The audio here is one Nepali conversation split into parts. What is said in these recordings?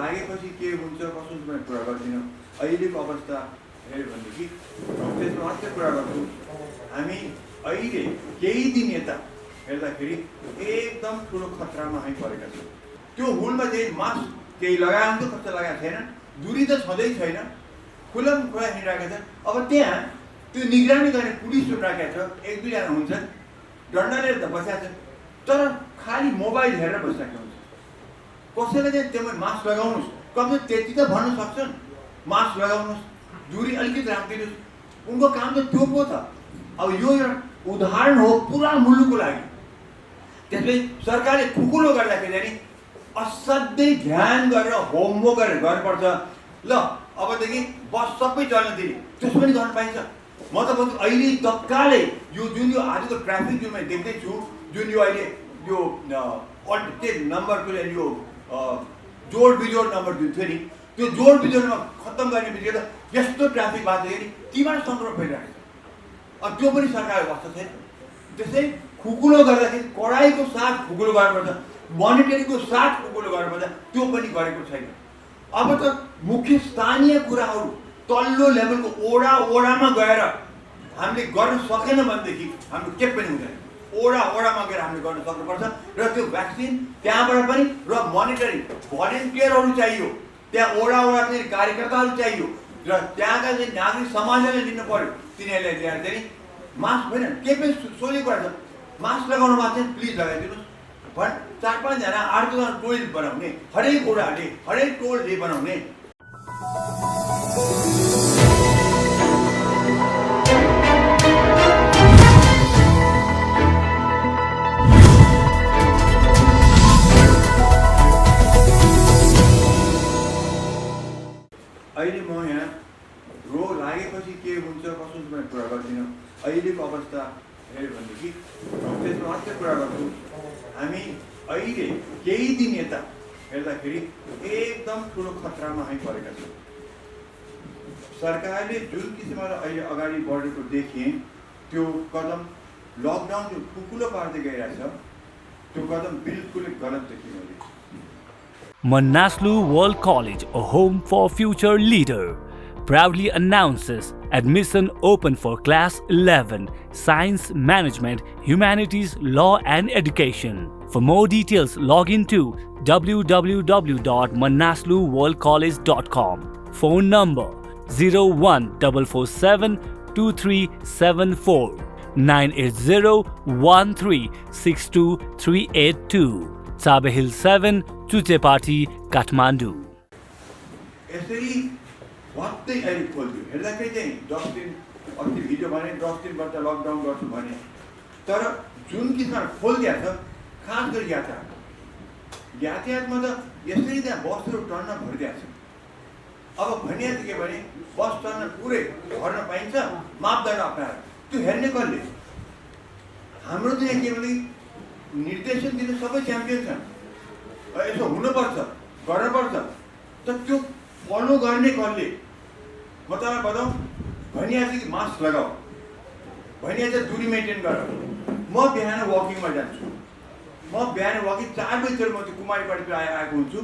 लागेपछि के हुन्छ कसो हुन्छ भने कुरा गर्दिनँ। अहिलेको अवस्था हेऱ्यो भनेदेखि त्यसमा मात्रै कुरा गर्छु। हामी अहिले केही दिन यता हेर्दाखेरि एकदम ठुलो खतरामा हामी परेका छौँ। त्यो हुलमा चाहिँ मास्क केही लगाएको हुन्छ, कस्तो लगाएको छैन, दूरी त छँदै छैन, खुल्लम खुला हिँडिरहेका छन्। अब त्यहाँ त्यो निगरानी गर्ने पुलिसहरू राखेको छ, एक दुईजना हुन्छन्, डन्डा लिएर त बसेका छन्, तर खालि मोबाइल हेरेर बसिरहेको हुन्छ। कसैले चाहिँ त्यो मास्क लगाउनुहोस्, कमसे त्यति त भन्न सक्छन्, मास्क लगाउनुहोस्, दूरी अलिकति राखिदिनुहोस्। उनको काम त त्यो पो त। अब यो एउटा उदाहरण हो पुरा मुलुकको लागि। त्यसले सरकारले खुकुलो गर्दाखेरि नि असाध्यै ध्यान गरेर होमवर्क गरेर गर्नुपर्छ। ल अबदेखि बस सबै चल्न दिने, त्यसो पनि गर्न पाइन्छ। म त भन्छु अहिले तत्कालै यो जुन यो आजको ट्राफिक जुन मैले देख्दैछु, जुन यो अहिले यो के नम्बरको यो जोड बिजोड नम्बर जुन थियो नि, त्यो जोड बिजोडमा खत्तम गर्ने बित्तिकै त यस्तो ट्राफिक भएको थियो नि, तीव्र सङ्क्रमण फैलिरहेको छ। अब त्यो पनि सरकारको वास्ता छैन। त्यसै खुकुलो गर्दाखेरि कडाइको साथ खुकुलो गर्नुपर्छ, मोनिटरिङको साथ खुकुलो गर्नुपर्छ, त्यो पनि गरेको छैन। अब त मुख्य स्थानीय कुराहरू तल्लो लेभलको ओडा ओडामा गएर हामीले गर्न सकेन भनेदेखि हाम्रो के पनि हुँदैन। ओडा ओडामा गएर हामीले गर्न सक्नुपर्छ र त्यो भ्याक्सिन त्यहाँबाट पनि र मोनिटरिङ भलिन्टियरहरू चाहियो, त्यहाँ ओडा ओडा पनि कार्यकर्ताहरू चाहियो र त्यहाँका चाहिँ नागरिक समाजले लिनु पर्यो। तिनीहरूले ल्याएर चाहिँ मास्क होइन के पनि सोधेको कुरा छ, मास्क लगाउनु भएको चाहिँ प्लिज लगाइदिनुहोस् भन्। 4-5जना 8-10जना टोल बनाउने, हरेक ओडाले हरेक टोलले बनाउने। अहिले म यहाँ रोग लागेपछि के हुन्छ कसो हुन्छ भने कुरा गर्दिनँ। अहिलेको अवस्था हेऱ्यो भनेदेखि त्यसमा मात्रै कुरा गर्छु। हामी अहिले केही दिन यता हेर्दाखेरि एकदम ठुलो खतरामा हामी परेका छौँ। सरकारले जुन किसिमले अहिले अगाडि बढेको देखेँ, त्यो कदम लकडाउन जो खुकुलो पार्दै गइरहेछ, त्यो कदम बिल्कुलै गलत देखेँ मैले। Manaslu World College, a home for future leader, proudly announces admission open for Class 11, Science Management, Humanities, Law and Education. For more details, log into www.manasluworldcollege.com. Phone number 01447 2374 980 1362382. Sabe Hill 7, Chutepati, Kathmandu. यसरी वात्तै अहिले खोल्यो हेर्दाखेरि चाहिँ 10 दिन अस्ति भिडियो भने 10 दिनबाट लकडाउन गर्छु भने, तर जुन किसिमले खोलिदिएको छ खास गरी यातायातमा त यसरी त्यहाँ बसहरू टर्न भरिदिएको छ। अब भनिएको के भने बस टर्न पुरै भर्न पाइन्छ मापदण्ड अपनाएर, त्यो हेर्ने कसले? हाम्रो त यहाँ के भने निर्देशन दिने सबै च्याम्पियन छन्, यसो हुनुपर्छ गर्नुपर्छ, तर त्यो फलो गर्ने कसले? म तपाईँलाई बताऊँ, भनिहाल्छु कि मास्क लगाऊ, भनिहाल्छ दूरी मेन्टेन गर। म बिहान वकिङमा जान्छु, म बिहान वकिङ 4 बजीतिर म त्यो कुमारीपाटीतिर आएको हुन्छु,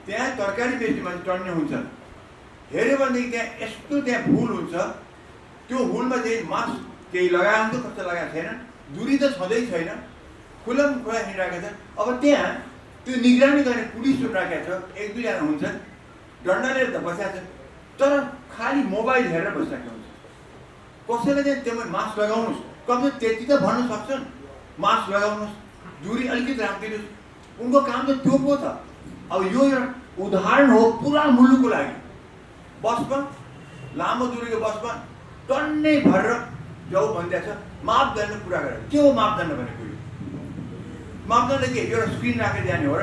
त्यहाँ तरकारी बेच्ने मान्छे टर्ने हुन्छन्। हेऱ्यो भनेदेखि त्यहाँ यस्तो त्यहाँ हुल हुन्छ, त्यो हुलमा चाहिँ मास्क केही लगाएको हुन्छ, कस्तो लगाएको छैन, दूरी त छँदै छैन, खुल्लम खुला हिँडिरहेका छन्। अब त्यहाँ त्यो निगरानी गर्ने पुलिसहरू राखेको छ, एक दुईजना हुन्छन्, डन्डा लिएर त बसेका छन्, तर खालि मोबाइल हेरेर बसिरहेको हुन्छ। कसैले चाहिँ त्यो मास्क लगाउनुहोस्, कमसे त्यति त भन्न सक्छन्, मास्क लगाउनुहोस्, दूरी अलिकति राखिदिनुहोस्। उनको काम त त्यो पो त। अब यो एउटा उदाहरण हो पुरा मुलुकको लागि। बसमा लामो दूरीको बसमा टन्नै भरेर जाऊ भनिदिएको छ, मापदण्ड पुरा गरेर। के हो मापदण्ड भनेको? मापदण्ड के एउटा स्क्रिन राखेर जाने हो र?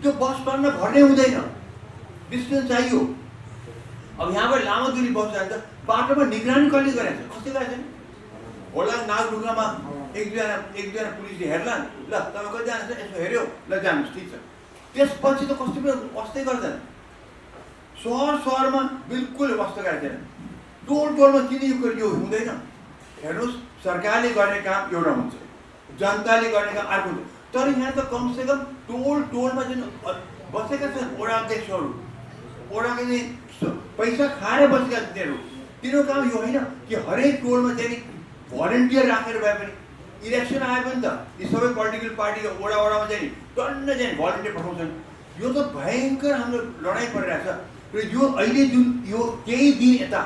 त्यो बस टन्न भर्नै हुँदैन, डिस्टेन्स चाहियो। अब यहाँबाट लामो दूरी बस जान्छ, बाटोमा निगरानी कसले गरेको छ? कसले गरेको छैन होला। नागढुङ्गामा एक दुईजना पुलिसले हेर्लान्, ल तपाईँ कतिजना छ यसो हेऱ्यो, ल जानुहोस्, ठिक छ। त्यसपछि त कस्तो पनि वास्तै गर्दैन। सहरमा बिल्कुल वास्तै गरेको छैन। टोलमा किन यो हुँदैन? हेर्नुहोस्, सरकारले गर्ने काम एउटा हुन्छ, जनताले गर्ने काम अर्को हुन्छ। तर यहाँ त कमसेकम टोलमा चाहिँ बसेका छन् वडा अध्यक्षहरू, वडाका चाहिँ पैसा खाएर बसेका तिनीहरू काम यो होइन कि हरेक टोलमा चाहिँ नि भलिन्टियर राखेर भए पनि इलेक्सन आयो भने त यी सबै पोलिटिकल पार्टीको वडामा चाहिँ नि टन्न चाहिँ भलिन्टियर पठाउँछन्। यो त भयङ्कर हाम्रो लडाइँ परिरहेछ। र यो अहिले जुन यो केही दिन यता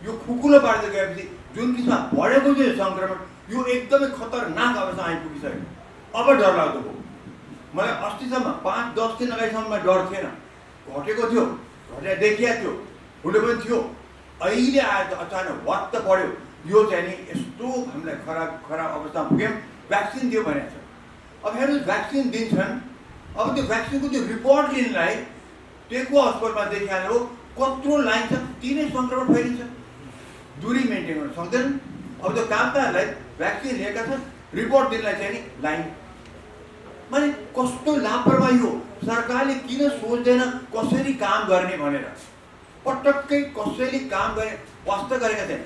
यो खुकुलो पार्दै गएपछि जुन किसिममा बढेको छ यो सङ्क्रमण, यो एकदमै खतरनाक अवस्था आइपुगिसक्यो। अब डरलाग्दो हो। मलाई अस्तिसम्म 5-10 दिन अगाडिसम्म डर थिएन, घटेको थियो, घटेर देखिया थियो, हुँदै पनि थियो। अहिले आएर त अचानक वात्त पऱ्यो। यो चाहिँ नि यस्तो हामीलाई खराब अवस्थामा पुग्यौँ। भ्याक्सिन दियो भनेको छ। अब हेर्नुहोस्, भ्याक्सिन दिन्छन्, अब त्यो भ्याक्सिनको त्यो रिपोर्ट लिनलाई टेको हस्पिटलमा देखिहाल्नु हो कत्रो लाइन छ, तिनै सङ्क्रमण फैलिन्छ, दूरी मेन्टेन गर्न सक्दैनन्। अब त्यो कामदारलाई भ्याक्सिन लिएका छन्, रिपोर्ट दिनलाई चाहिँ नि लाइन। माने कस्तो लापरवाही हो। सरकारले किन सोच्दैन कसरी काम गर्ने भनेर? पटक्कै कसैले काम गर्ने वास्ता गरेका छैन।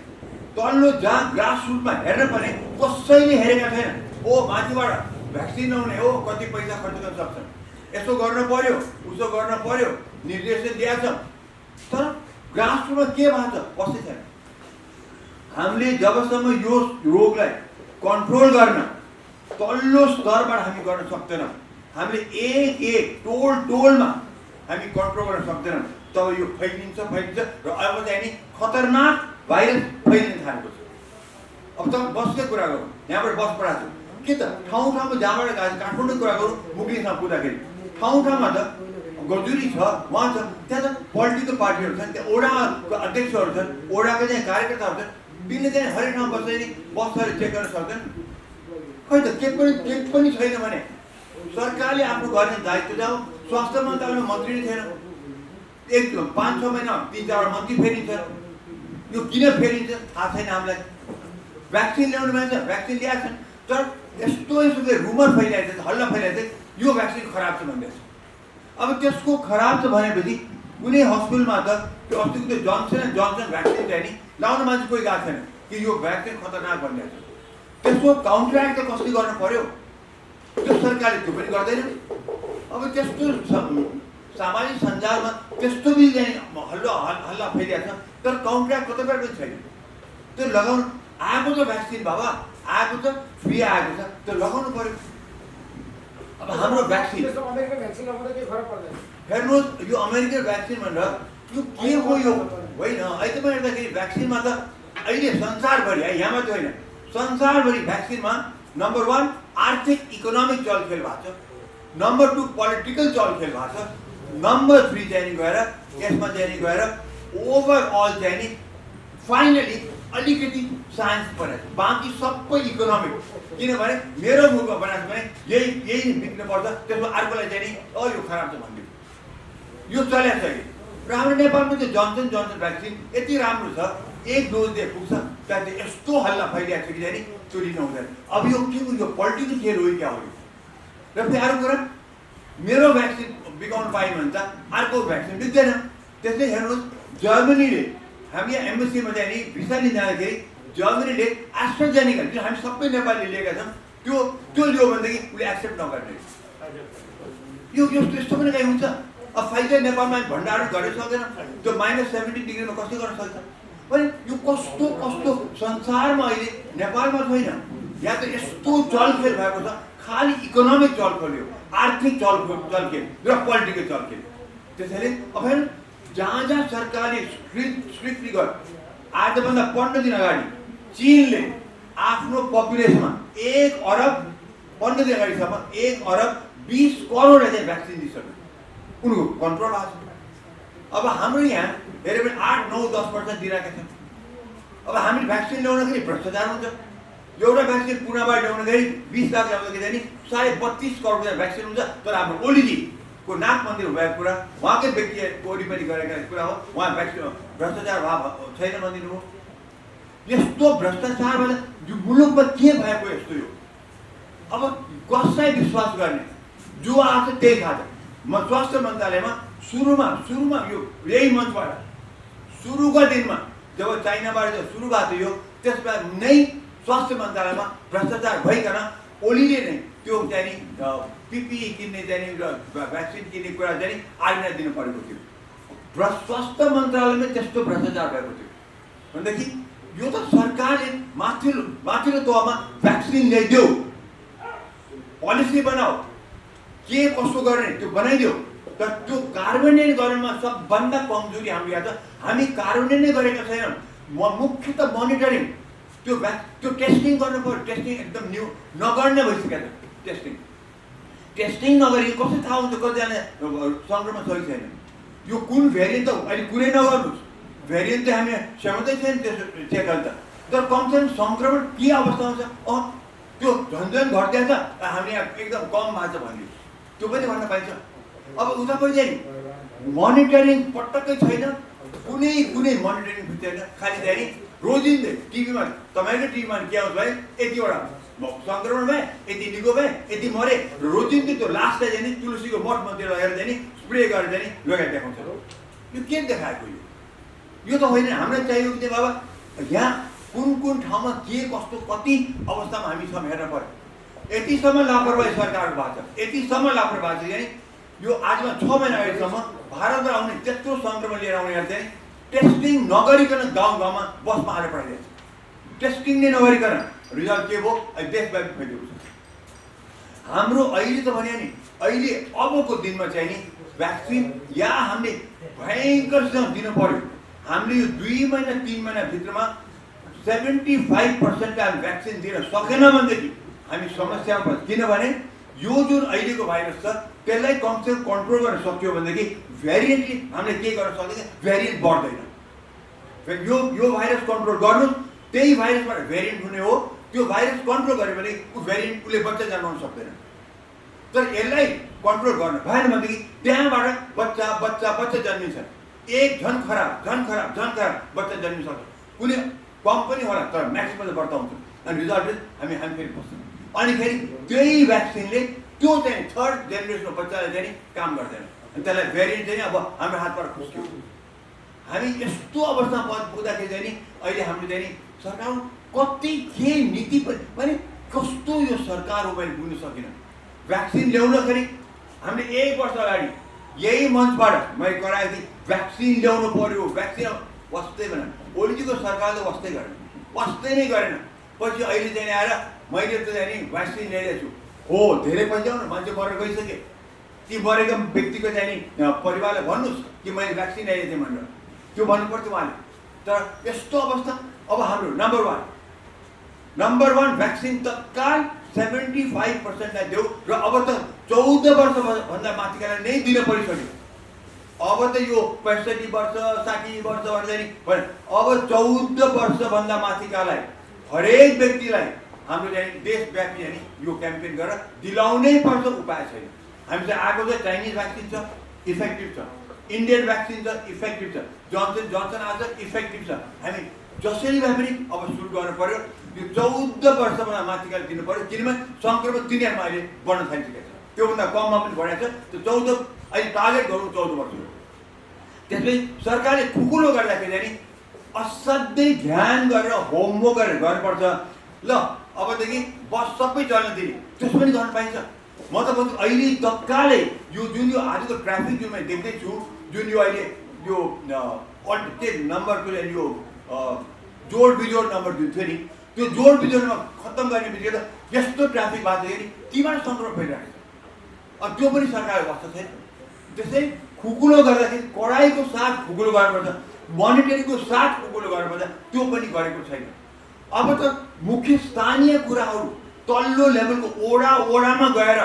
तल्लो जहाँ ग्रास रुटमा हेर्न पर्ने कसैले हेरेका छैन। ओ माथिबाट भ्याक्सिन आउने हो, कति पैसा खर्च गर्न सक्छन्, यसो गर्न पर्यो, उसो गर्न पर्यो, निर्देशन दिएको छ, तर ग्रास रुटमा के भएको छ बस्दै छैन। हामीले जबसम्म यो रोगलाई कन्ट्रोल गर्न तल्लो स्तरबाट हामी गर्न सक्दैनौँ, हामीले एक टोलमा हामी कन्ट्रोल गर्न सक्दैनौँ, तब यो फैलिन्छ र अब चाहिँ नि खतरनाक भाइरस फैलिन थालेको छ। अब तपाईँ बसकै कुरा गरौँ, यहाँबाट बस पठाएको छु के त ठाउँमा जहाँबाट गएको काठमाडौँ कुरा गरौँ, मुगलिसम्म पुग्दाखेरि ठाउँमा त गजुरी छ, उहाँ छ, त्यहाँ त पोलिटिकल पार्टीहरू छन्, त्यहाँ ओडाको अध्यक्षहरू छन्, ओडाको चाहिँ कार्यकर्ताहरू छन्, तिनले चाहिँ हरेक ठाउँ बसेर बसहरू चेक गर्न सक्दैन। खै त के पनि छैन भने सरकारले आफ्नो गर्ने दायित्व जाऊ। स्वास्थ्य मन्त्रालयमा मन्त्री नै थिएन, 5-6 महिना 3-4 मन्त्री फेरिन्छ। यो किन फेरिन्छ थाहा छैन हामीलाई। भ्याक्सिन ल्याउनु भन्छ, भ्याक्सिन ल्याएको छन्, तर यस्तो रुमर फैलाएको छ, हल्ला फैलाएको छ यो भ्याक्सिन खराब छ भन्दैछ। अब त्यसको खराब छ भनेपछि कुनै हस्पिटलमा त त्यो अस्तिको त्यो जोन्सन एन्ड जोन्सन भ्याक्सिन चाहिँ नि लाउन मान्छे कोही गएको छैन कि यो भ्याक्सिन खतरनाक भनिरहेको छ। त्यसको काउन्ट्याक्ट त कसले गर्नु पर्यो? त्यो सरकारले त्यो पनि गर्दैन। अब त्यस्तो सामाजिक सञ्जालमा त्यस्तो पनि चाहिँ हल्ला फैलिएको छ, तर काउन्ट्याक्ट कतैबाट पनि छैन। त्यो लगाउनु आएको छ, भ्याक्सिन बाबा आएको छ, फ्री आएको छ, त्यो लगाउनु पर्यो। अब हाम्रो भ्याक्सिन हेर्नुहोस्, यो अमेरिकन भ्याक्सिन भनेर यो के हो? यो होइन। अहिले पनि हेर्दाखेरि भ्याक्सिनमा त अहिले संसारभरि, यहाँ मात्रै होइन, संसारभरि भ्याक्सिनमा नम्बर 1 आर्थिक इकोनोमिक चलखेल भएको छ, नम्बर 2 पोलिटिकल चलखेल भएको छ, नम्बर 3 चाहिँ नि गएर यसमा चाहिँ नि गएर ओभरअल चाहिँ नि फाइनली अलिकति साइन्स परेछ, बाँकी सबै इकोनोमिक। किनभने मेरो मुलुकमा बनाएको छ भने यही बिग्नुपर्छ, त्यसमा अर्कोलाई चाहिँ नि यो खराब छ भनिदियो, यो चलेको छ। र हाम्रो नेपालमा चाहिँ जोन्सन जोन्सन भ्याक्सिन यति राम्रो छ, 1 डोज दिए पुग्छ, त्यहाँदेखि यस्तो हल्ला फैलिएको छ कि चाहिँ त्यो लिनु हुँदैन। अब यो के हो? यो पोलिटिकल खेल हो क्या हो? र फेरि अर्को कुरा, मेरो भ्याक्सिन बिगाउनु पायो भने त अर्को भ्याक्सिन बिग्दैन। त्यसले हेर्नुहोस्, जर्मनीले हामी यहाँ एम्बेसीमा चाहिँ नि भिसा लिन जाँदाखेरि जर्मनीले एस्ट्राजेनिका जुन हामी सबै नेपालीले लिएका छौँ त्यो लियो भनेदेखि उसले एक्सेप्ट नगर्ने। यो यस्तो पनि कहीँ हुन्छ? अब फाइजर नेपालमा भण्डारण गर्न सक्दैन, त्यो -70 डिग्रीमा कसले गर्न सक्छ? अनि यो कस्तो संसारमा अहिले नेपालमा छैन। यहाँ त यस्तो चलखेल भएको छ, खालि इकोनोमिक चलखेल हो, आर्थिक चलखेल र पोलिटिकल चलखेल। त्यसैले अब हेर्नु, जहाँ सरकारले स्ट्रिक्टली गर्यो, आजभन्दा 15 दिन अगाडि चीनले आफ्नो पपुलेसनमा 1 अरब 15 दिन अगाडिसम्म 1 अरब 20 करोड चाहिँ भ्याक्सिन दिइसक्यो, उनको कन्ट्रोल भएको छ। अब हाम्रो यहाँ हेऱ्यो भने 8-9-10% दिइरहेका छन्। अब हामी भ्याक्सिन ल्याउँदाखेरि भ्रष्टाचार हुन्छ। एउटा भ्याक्सिन पुनाबाट ल्याउँदाखेरि 20 लाख ल्याउँदाखेरि चाहिँ 32.5 करोड भ्याक्सिन हुन्छ। तर हाम्रो ओलीजीको नाक मन्दिर भएको कुरा, उहाँकै व्यक्तिको वरिपरि गरेका कुरा हो, उहाँ भ्याक्सिन भ्रष्टाचार भाव छैन भनिदिनु हो। यस्तो भ्रष्टाचारमा यो मुलुकमा के भएको यस्तो यो? अब कसलाई विश्वास गर्ने? जो आएको छ त्यही थाहा छ। म स्वास्थ्य मन्त्रालयमा सुरुमा यो यही मञ्चबाट सुरुको दिनमा जब चाइनाबाट सुरु भएको थियो, त्यसमा नै स्वास्थ्य मन्त्रालयमा भ्रष्टाचार भइकन ओलीले नै त्यो चाहिँ नि पिपिई किन्ने चाहिँ नि भ्याक्सिन किन्ने कुरा चाहिँ नि आर्मीलाई दिनु परेको थियो। स्वास्थ्य मन्त्रालयमा त्यस्तो भ्रष्टाचार भएको थियो भनेदेखि यो त सरकारले माथिल्लो तहमा भ्याक्सिन ल्याइदेऊ, पोलिसी बनाऊ, के कसो गर्ने त्यो बनाइदेऊ। तर त्यो कार्यान्वयन गर्नमा सबभन्दा कमजोरी हाम्रो यहाँ छ, हामी कार्यान्वयन नै गरेका छैनौँ। मुख्यतः मोनिटरिङ, त्यो टेस्टिङ गर्नु पर्यो। टेस्टिङ एकदम नगर्ने भइसकेको छ। टेस्टिङ नगरी कसरी थाहा हुन्छ कतिजना सङ्क्रमण छ कि छैन। यो कुन भेरिएन्ट त अहिले कुरै नगर्नुहोस्, भेरिएन्ट त हामी सहमतै छैन त्यसो चेक गर्दा। तर कमसेकम सङ्क्रमण के अवस्थामा छ, त्यो झन्झन घट्दै छ, हामी एकदम कम भएको छ भन्ने त्यो पनि भन्न पाइन्छ। अब उतापट्टि चाहिँ मोनिटरिङ पटक्कै छैन, कुनै मोनिटरिङ छैन। खालि चाहिँ रोजिन्दै टिभीमा, तपाईँको टिभीमा के आउँछ भाइ, यतिवटा सङ्क्रमण भए, यति निको भए, यति मरे, रोजिन्दै त्यो लास्टलाई चाहिँ नि तुलसीको मठतिर लगेर चाहिँ नि स्प्रे गरेर चाहिँ नि लगाएर देखाउँछ। यो के देखाएको यो त होइन। हामीलाई चाहियो कि बाबा यहाँ कुन ठाउँमा के कस्तो कति अवस्थामा हामी छौँ हेर्न पर्यो। यतिसम्म लापरवाही सरकारको भएको छ, यतिसम्म लापरवाही छ। यानि यो आजमा 6 महिना अगाडिसम्म भारतमा आउने त्यत्रो सङ्क्रमण लिएर आउनेहरू चाहिँ टेस्टिङ नगरिकन गाउँमा बसमा हालेर पठाइदिन्छ। टेस्टिङ नै नगरिकन रिजल्ट के भयो, देशव्यापी फैलिएको छ। हाम्रो अहिले त भने नि अहिले अबको दिनमा चाहिँ नि भ्याक्सिन या हामीले भयङ्करसँग दिनु पर्यो। हामीले यो 2 महिना 3 महिना भित्रमा 75% हामी भ्याक्सिन दिन सकेन भनेदेखि हामी समस्यामा पर्छ। किनभने यो जुन अहिलेको भाइरस छ त्यसलाई कमसेकम कन्ट्रोल गर्न सक्यो भनेदेखि भेरिएन्टले हामीले के गर्न सक्दैन, भेरिएन्ट बढ्दैन। यो भाइरस कन्ट्रोल गर्नु, त्यही भाइरसबाट भेरिएन्ट हुने हो। त्यो भाइरस कन्ट्रोल गर्यो भने ऊ भेरिएन्ट उसले बच्चा जन्माउन सक्दैन। तर यसलाई कन्ट्रोल गर्न भएन भनेदेखि त्यहाँबाट बच्चा जन्मिन्छ। एक झन् खराब बच्चा जन्मिसक्छ। कुनै कम पनि होला तर म्याक्सिमम बढ्ता हुन्छ। अनि रिजल्ट हामी फेरि बस्छौँ। अनि फेरि त्यही भ्याक्सिनले त्यो चाहिँ 3rd जेनेरेसनको बच्चालाई चाहिँ काम गर्दैन। अनि त्यसलाई भेरिएन्ट चाहिँ अब हाम्रो हातबाट खुस्क्यो। हामी यस्तो अवस्थामा पुग्दाखेरि चाहिँ नि अहिले हामीले चाहिँ नि सरकार कति के नीति पनि कस्तो यो सरकार हो भने बुझ्नु सकिन। भ्याक्सिन ल्याउँदाखेरि हामीले 1 वर्ष अगाडि यही मञ्चबाट मैले कराएको थिएँ, भ्याक्सिन ल्याउनु पर्यो। भ्याक्सिन वास्तै भएन, ओलीजीको सरकारले वास्तै नै गरेन। पछि अहिले चाहिँ आएर मैले त चाहिँ नि भ्याक्सिन ल्याइरहेको छु। हो धेरै पैसा आउनु, मान्छे मरेर गइसके। ती मरेको व्यक्तिको चाहिँ नि परिवारलाई भन्नुहोस् कि मैले भ्याक्सिन ल्याइरहेको थिएँ भनेर, त्यो भन्नुपर्थ्यो उहाँले। तर यस्तो अवस्था अब हाम्रो नम्बर 1 भ्याक्सिन तत्काल 75%लाई देऊ। र अब त 14 वर्षभन्दा माथिकालाई नै दिन परिसक्यो। अब त यो 65 वर्ष 60 वर्ष भन्दा नि अब 14 वर्षभन्दा माथिकालाई हरेक व्यक्तिलाई हाम्रो चाहिँ देशव्यापी चाहिँ यो क्याम्पेन गरेर दिलाउनै पर्छ। उपाय छैन। हामी चाहिँ आएको चाहिँ चाइनिज भ्याक्सिन छ, इफेक्टिभ छ। इन्डियन भ्याक्सिन छ, इफेक्टिभ छ। जनसन आज इफेक्टिभ छ। हामी जसरी भए पनि अब सुरु गर्नु पर्यो। यो 14 वर्षभन्दा माथिकाले दिनु पर्यो। किनभने सङ्क्रमण तिनीहरूमा अहिले बढ्न थालिसकेको छ। त्योभन्दा कममा पनि बढाएको छ। त्यो 14 अहिले टार्गेट गरौँ 14 वर्ष। त्यसपछि सरकारले खुकुलो गर्दाखेरि चाहिँ असाध्यै ध्यान गरेर होमवर्क गरेर गर्नुपर्छ। ल अबदेखि बस सबै चल्न दिने, त्यसो पनि गर्न पाइन्छ। म त भन्छु अहिले तत्कालै यो जुन यो आजको ट्राफिक जुन मैले देख्दैछु, जुन यो अहिले यो के नम्बरको यो जोड बिजोड नम्बर जुन थियो नि, त्यो जोड बिजोडमा खत्तम गर्ने बित्तिकै त यस्तो ट्राफिक भएको थियो नि, तीबाट सङ्क्रमण फैलिरहेको छ। अब त्यो पनि सरकारको वास्ता छैन। त्यसै खुकुलो गर्दाखेरि कडाइको साथ खुकुलो गर्नुपर्छ, मोनिटरिङको साथ खुकुलो गर्नुपर्छ। त्यो पनि गरेको छैन। अब त मुख्य स्थानीय कुराहरू तल्लो लेभलको ओडामा गएर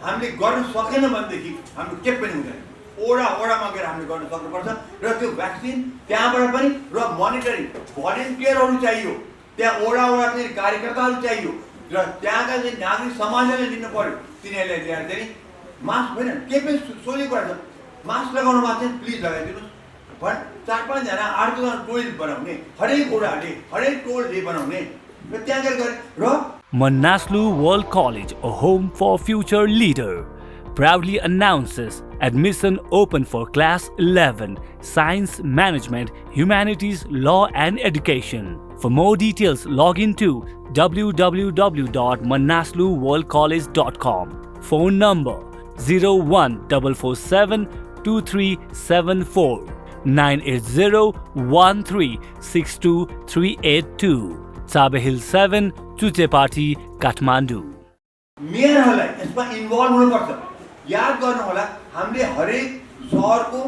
हामीले गर्न सकेन भनेदेखि हाम्रो के पनि हुँदैन। ओडामा गएर हामीले गर्न सक्नुपर्छ। र त्यो भ्याक्सिन त्यहाँबाट पनि र मोनिटरिङ भलिन्टियरहरू चाहियो। त्यहाँ ओडा चाहिँ कार्यकर्ताहरू चाहियो। र त्यहाँका चाहिँ नागरिक समाजले लिनु पर्यो। तिनीहरूले ल्याएर चाहिँ मास्क होइन के पनि सोझै कुरा छ। मास्क लगाउनु भएको चाहिँ प्लिज लगाइदिनुहोस्। 4-5 जना 8 जना टोल बनाउने, हरेक ओडाले हरेक टोलले बनाउने र त्यहाँ गएर र Manaslu World College, a home for future leader, proudly announces admission open for Class 11, Science Management, Humanities, Law and Education. For more details, log into www.manasluworldcollege.com. Phone number 01447 2374 9801362 Sabahil 7, Chutepati, Kathmandu. मेयरहरूलाई यसमा इन्भल्भ हुनुपर्छ। याद गर्नु होला, हामीले हरेक सहरको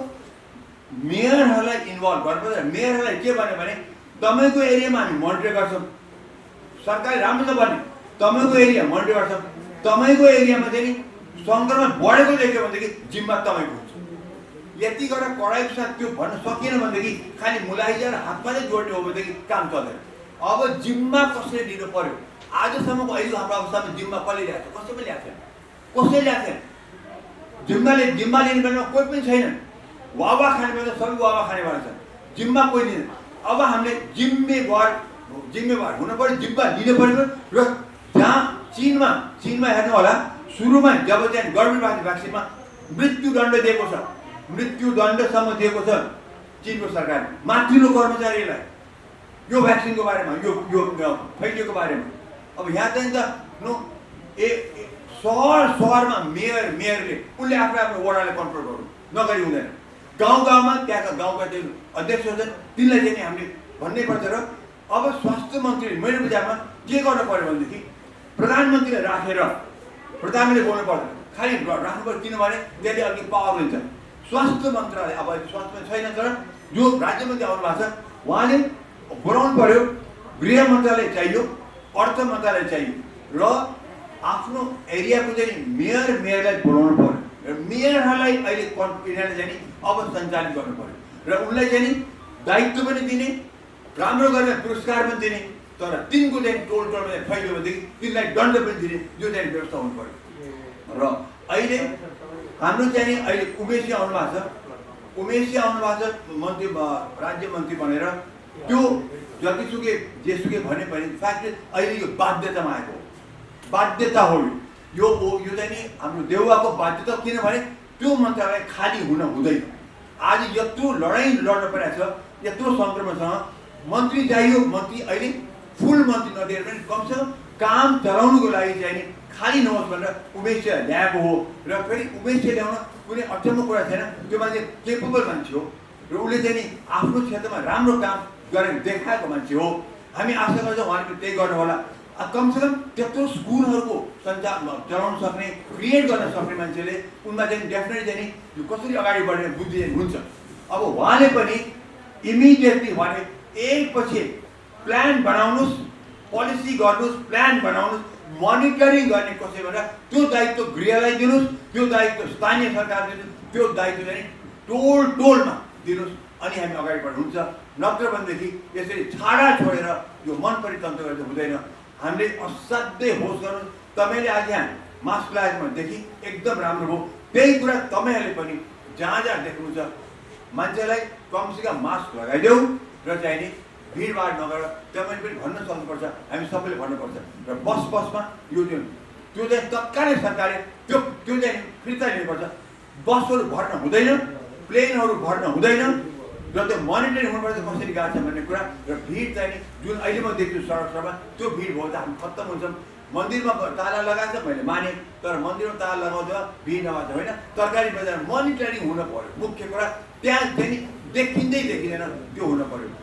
मेयरहरूलाई इन्भल्भ गर्नुपर्छ। मेयरहरूलाई के भन्यो भने तपाईको एरियामा हामी मोनिटर गर्छौँ, सरकारले राम्रो भने तपाईको एरिया मोनिटर गर्छौँ, तपाईको एरियामा चाहिँ सङ्क्रमण बढेको देख्यो भनेदेखि जिम्मा तपाईँको हुन्छ। यति गरेर कडाइको साथ त्यो भन्न सकिएन भनेदेखि खालि मुलाइजा र हातमा चाहिँ जोड्ने हो भनेदेखि काम चल्दैन। अब जिम्मा कसले दिनु पर्यो? आजसम्मको अहिले हाम्रो अवस्थामा जिम्मा कसले ल्याएको? कसैले ल्याएको छैन। कसैले ल्याएको छैन। जिम्मा लिने बेलामा कोही पनि छैन। वावा खाने बेला सबै वावा खाने वाला छ, जिम्मा कोही लिँदैन। अब हामीले जिम्मेवार हुन पर्यो, जिम्मा लिनु पर्यो। र जहाँ चीनमा हेर्नु होला, सुरुमा जब चाहिँ गर्भवती भ्याक्सिनमा मृत्युदण्ड दिएको छ, मृत्युदण्डसम्म दिएको छ चीनको सरकारले माथिल्लो कर्मचारीलाई यो भ्याक्सिनको बारेमा, यो फैलिएको बारेमा। अब यहाँ चाहिँ त सहरमा मेयरले उनले आफ्नो वडाले कन्ट्रोल गर्नु नगरी हुँदैन। गाउँमा त्यहाँका गाउँका चाहिँ अध्यक्ष छन्, तिनलाई चाहिँ हामीले भन्नै पर्छ। र अब स्वास्थ्य मन्त्री मेरो विचारमा के गर्नु पर्यो भनेदेखि प्रधानमन्त्रीलाई राखेर प्रधानमन्त्रीले बोल्नु पर्दैन, खालि राख्नु पर्यो। किनभने त्यसले अलिक पावर हुन्छ। स्वास्थ्य मन्त्रालय अब स्वास्थ्य छैन, तर जो राज्य मन्त्री आउनु भएको छ उहाँले बोलाउनु पर्यो। गृह मन्त्रालय चाहियो, अर्थ मन्त्रालय चाहियो, र आफ्नो एरियाको चाहिँ मेयरलाई बोलाउनु पर्यो। र मेयरहरूलाई अहिले यिनीहरूले चाहिँ अब सञ्चालित गर्नु पर्यो र उनलाई चाहिँ दायित्व पनि दिने, राम्रो गर्ने पुरस्कार पनि दिने। तर तिनको चाहिँ टोलमा फैल्यो भनेदेखि तिनलाई दण्ड पनि दिने, यो चाहिँ व्यवस्था हुनु पर्यो। र अहिले हाम्रो चाहिँ अहिले उमेशी आउनु भएको छ, मन्त्री राज्य मन्त्री भनेर त्यो जतिसुकै जेसुकै भने पनि फ्याक्ट अहिले यो बाध्यतामा आएको, बाध्यता हो यो चाहिँ नि हाम्रो देउवाको बाध्यता। किनभने त्यो मन्त्रालय खाली हुन हुँदैन। आज यत्रो लडाइँ लड्न परिरहेको छ, यत्रो सङ्क्रमणसँग मन्त्री चाहियो। मन्त्री अहिले फुल मन्त्री नदिएर पनि कमसेकम काम चलाउनुको लागि चाहिँ नि खाली नहोस् भनेर उमेश ल्याएको हो। र फेरि उमेश ल्याउन कुनै अचम्म कुरा छैन, त्यो मान्छे केपेबल मान्छे हो र उसले चाहिँ नि आफ्नो क्षेत्रमा राम्रो काम गरेर देखाएको मान्छे हो। हामी आशा गर्छौँ उहाँले पनि त्यही गर्नु होला। कमसेकम त्यत्रो स्कुलहरूको चलाउन सक्ने, क्रिएट गर्न सक्ने मान्छेले उनमा चाहिँ डेफिनेटली चाहिँ यो कसरी अगाडि बढ्ने बुद्धि हुन्छ। अब उहाँले पनि इमिडिएटली उहाँले एकपछि प्लान बनाउनुहोस्, पोलिसी गर्नुहोस्, प्लान बनाउनुहोस्, मोनिटरिङ गर्ने कसै भनेर त्यो दायित्व गृहलाई दिनुहोस्, त्यो दायित्व स्थानीय सरकारले दिनुहोस्, त्यो दायित्व चाहिँ टोलमा दिनुहोस्। अनि हामी अगाडि बढ्नु हुन्छ। नत्र भनेदेखि यसरी छाडा छोडेर यो मन परितन्त्र गर्दा हुँदैन। हामीले असाध्यै होस गर्नु। तपाईँले आज यहाँ मास्क लगाएकोदेखि एकदम राम्रो हो। त्यही कुरा तपाईँहरूले पनि जहाँ देख्नुहुन्छ मान्छेलाई कमसेकम मास्क लगाइदेऊ र चाहिँ नि भिडभाड नगरेर तपाईँले पनि भन्न सक्नुपर्छ, हामी सबैले भन्नुपर्छ। र बसमा यो त्यो चाहिँ तत्कालै सरकारले त्यो चाहिँ फिर्ता लिनुपर्छ। बसहरू भर्न हुँदैन, प्लेनहरू भर्न हुँदैन र त्यो मोनिटरिङ हुनुपर्छ कसरी गएको छ भन्ने कुरा। र भिड चाहिँ नि जुन अहिले म देख्छु सडकमा त्यो भिड भयो त हामी खत्तम हुन्छौँ। मन्दिरमा ताला लगाएको छ मैले माने, तर मन्दिरमा ताला लगाउँदा भिड नभएको होइन। तरकारी बजार मोनिटरिङ हुन पर्यो, मुख्य कुरा त्यहाँ चाहिँ देखिँदै देखिँदैन, त्यो हुन पर्यो।